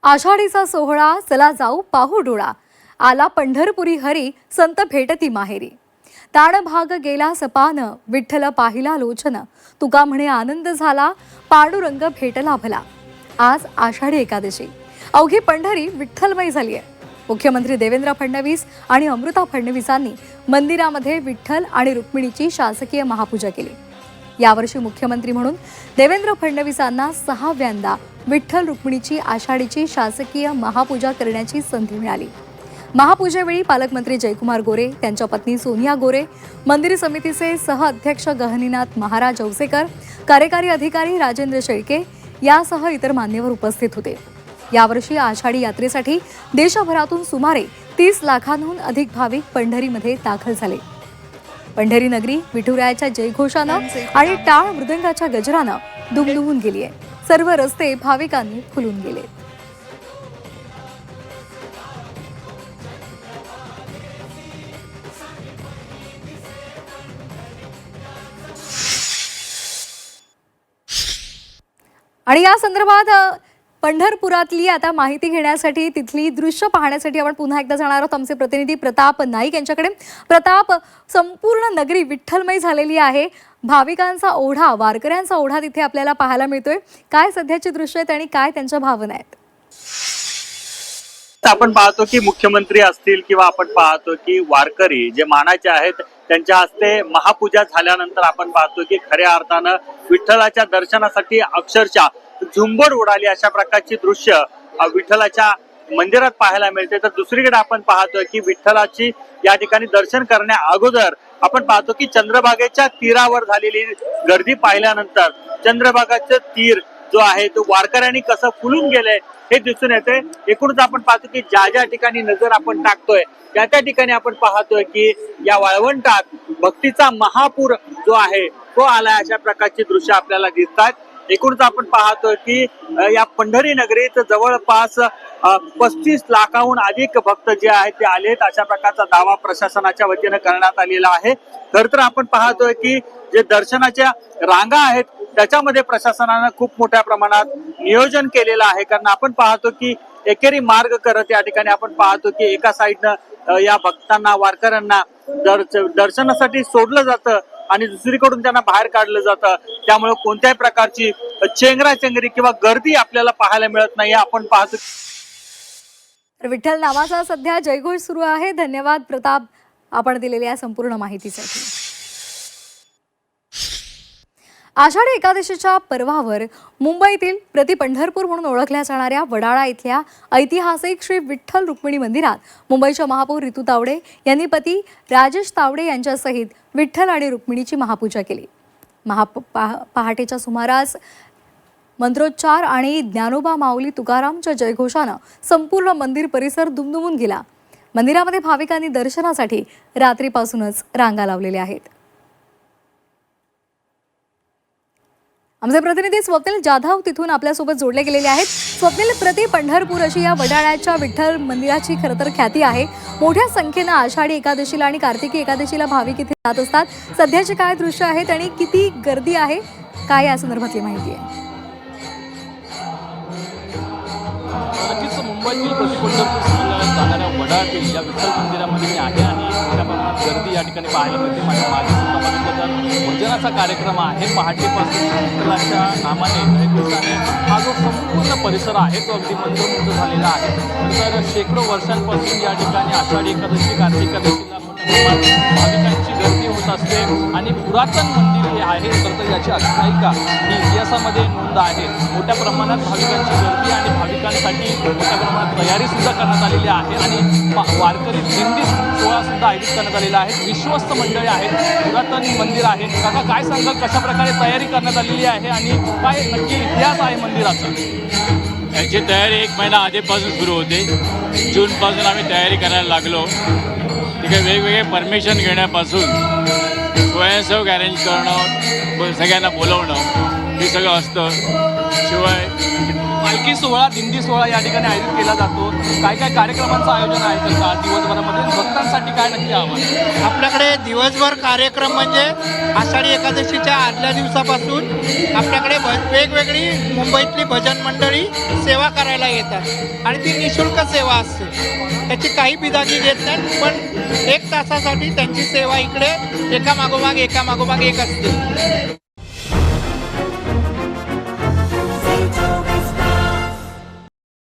आषाढीचा सोहळा चला जाऊ पाहू डोळा, आला पंढरपुरी हरी संत भेटती माहेरी। ताण भाग गेला सपान, विठ्ठल पाहिला लोचन, तुका म्हणे आनंद झाला, पांडुरंग भेटला भला। आज आषाढी एकादशी, अवघी पंढरी विठ्ठलमय झाली आहे। मुख्यमंत्री देवेंद्र फडणवीस आणि अमृता फडणवीसांनी मंदिरामध्ये विठ्ठल आणि रुक्मिणीची शासकीय महापूजा केली। यावर्षी मुख्यमंत्री म्हणून देवेंद्र फडणवीसांना 6व्यांदा विठ्ठल रुक्मिणीची आषाढीची शासकीय महापूजा करण्याची संधी मिळाली। महापूजेवेळी पालकमंत्री जयकुमार गोरे, त्यांच्या पत्नी सोनिया गोरे, मंदिर समितीचे सहअध्यक्ष गहनीनाथ महाराज औसेकर, कार्यकारी अधिकारी राजेंद्र शेळके यासह इतर मान्यवर उपस्थित होते। यावर्षी आषाढी यात्रेसाठी देशभरातून सुमारे 30 लाखांहून अधिक भाविक पंढरीमध्ये दाखल झाले। पंढरी नगरी विठुरायाच्या जयघोषानं आणि टाळ मृदंगाच्या गजरानं दुमदुमून गेली आहे। सर्व रस्ते भाविकांनी फुलून गेले। आणि या संदर्भात पंढरपुरातली आता माहिती घेण्यासाठी, तिथली दृश्य पाहण्यासाठी आपण पुन्हा एकदा जाणार आहोत आमचे प्रतिनिधी प्रताप नाईक यांच्याकडे। प्रताप, संपूर्ण नगरी विठ्ठलमय झालेली आहे, भाविकांचा ओढा, वारकऱ्यांचा ओढा तिथे आपल्याला पाहायला मिळतोय। काय सध्याची दृश्य आहेत आणि काय त्यांच्या भावना आहेत? आपण पाहतो की मुख्यमंत्री असतील किंवा आपण पाहतो की वारकरी जे मानाचे आहेत त्यांच्या हस्ते महापूजा झाल्यानंतर आपण पाहतो की खऱ्या अर्थानं विठ्ठलाच्या दर्शनासाठी अक्षरशः झुंबड उडाली अशा प्रकारची दृश्य विठ्ठलाच्या मंदिरात पाहायला मिळते। तर दुसरीकडे आपण पाहतोय की विठ्ठलाची या ठिकाणी दर्शन करण्या अगोदर आपण पाहतो की चंद्रभागेच्या तीरावर झालेली गर्दी पाहिल्यानंतर चंद्रभागाचं तीर जो आहे तो वारकऱ्यांनी कसं फुलून गेलंय हे दिसून येते। एकूणच आपण पाहतो की ज्या ज्या ठिकाणी नजर आपण टाकतोय त्या त्या ठिकाणी आपण पाहतोय की या वाळवंटात भक्तीचा महापूर जो आहे तो आलाय अशा प्रकारची दृश्य आपल्याला दिसतात। एकूणच आपण पाहतोय की या पंढरी नगरीत जवळपास 35 लाखाहून अधिक भक्त जे आहेत ते आलेत अशा प्रकारचा दावा प्रशासनाच्या वतीने करण्यात आलेला आहे। खर तर आपण पाहतोय की जे दर्शनाच्या रांगा आहेत त्याच्यामध्ये प्रशासनानं खूप मोठ्या प्रमाणात नियोजन केलेलं आहे। कारण आपण पाहतो की एकेरी मार्ग करत या ठिकाणी आपण पाहतो की एका साईडनं या भक्तांना, वारकऱ्यांना दर्शनासाठी सोडलं जातं आणि दुसरीकडून त्यांना बाहेर काढलं जातं। त्यामुळे कोणत्याही प्रकारची चेंगराचेंगरी किंवा गर्दी आपल्याला पाहायला मिळत नाही। आपण पाहतो विठ्ठल नावाचा सध्या जयघोष सुरू आहे। धन्यवाद प्रताप, आपण दिलेल्या संपूर्ण माहितीसाठी। आषाढी एकादशीच्या पर्वावर मुंबईतील प्रति पंढरपूर म्हणून ओळखल्या जाणाऱ्या वडाळा इथल्या ऐतिहासिक श्री विठ्ठल रुक्मिणी मंदिरात मुंबईच्या महापौर ऋतू तावडे यांनी पती राजेश तावडे यांच्यासहित विठ्ठल आणि रुक्मिणीची महापूजा केली। पहाटेच्या सुमारास मंत्रोच्चार आणि ज्ञानोबा माऊली तुकारामच्या जयघोषानं संपूर्ण मंदिर परिसर दुमदुमून गेला। मंदिरामध्ये भाविकांनी दर्शनासाठी रात्रीपासूनच रांगा लावलेल्या आहेत। आमचे प्रतिनिधी स्वप्नील जाधव तिथून आपल्यासोबत जोडले गेलेले आहेत। स्वप्नील, प्रति पंढरपूर अशी या वडाळ्याच्या विठ्ठल मंदिराची खरं तर ख्याती आहे। मोठ्या संख्येनं आषाढी एकादशीला आणि कार्तिकी एकादशीला भाविक इथे जात असतात। सध्याचे काय दृश्य आहेत आणि किती गर्दी आहे, काय या संदर्भातली माहिती आहे? मुंबईतील प्रति पंढरपूर जाणाऱ्या वडाळ्यातील या विठ्ठल मंदिरामध्ये मी आहे आणि मोठ्या प्रमाणात गर्दी या ठिकाणी पाहायला मिळते। माझ्या मागे सुद्धा बघितलं तर भजनाचा कार्यक्रम आहे। पहाटेपासून विठ्ठलाच्या नामाने जयघोषाने हा जो संपूर्ण परिसर आहे तो अगदी मंत्रमुग्ध झालेला आहे। तर शेकडो वर्षांपासून या ठिकाणी आषाढी एकादशी, कार्तिक एकादशीला भाविकांची गर्दी होत असते आणि पुरातन मंदिर हे आहे। तर याची आख्यायिका ही इतिहासामध्ये नोंद आहे। मोठ्या प्रमाणात भाविकांची गर्दी आणि भाविकांसाठी मोठ्या प्रमाणात तयारी सुद्धा करण्यात आलेली आहे आणि वारकरी दिंडी सोहळा सुद्धा आयोजित करण्यात आलेला आहे। विश्वस्त मंडळी आहेत, पुरातन मंदिर आहे। काका, काय सांगाल, कशा प्रकारे तयारी करण्यात आलेली आहे आणि काय नक्की इतिहास आहे मंदिराचा? याची तयारी 1 महिना आधीपासून सुरू होते। जूनपासून आम्ही तयारी करायला लागलो। तिकडे वेगवेगळे परमिशन घेण्यापासून स्वयंसेवक अरेंज करणं, सगळ्यांना बोलवणं हे सगळं असतं। शिवाय पालखी सोहळा, दिंडी सोहळा या ठिकाणी आयोजित केला जातो. काय काय कार्यक्रमांचं आयोजन आहे तर आज दिवसभरामध्ये भक्तांसाठी काय नक्की आव्हान? आपल्याकडे दिवसभर कार्यक्रम म्हणजे आषाढी एकादशीच्या आदल्या दिवसापासून आपल्याकडे वेगवेगळी मुंबईतली भजन मंडळी सेवा करायला येतात आणि ती निशुल्क सेवा असते. त्याची काही बिदागी घेत नाहीत, पण 1 तासासाठी त्यांची सेवा इकडे एकामागोमाग एक असते.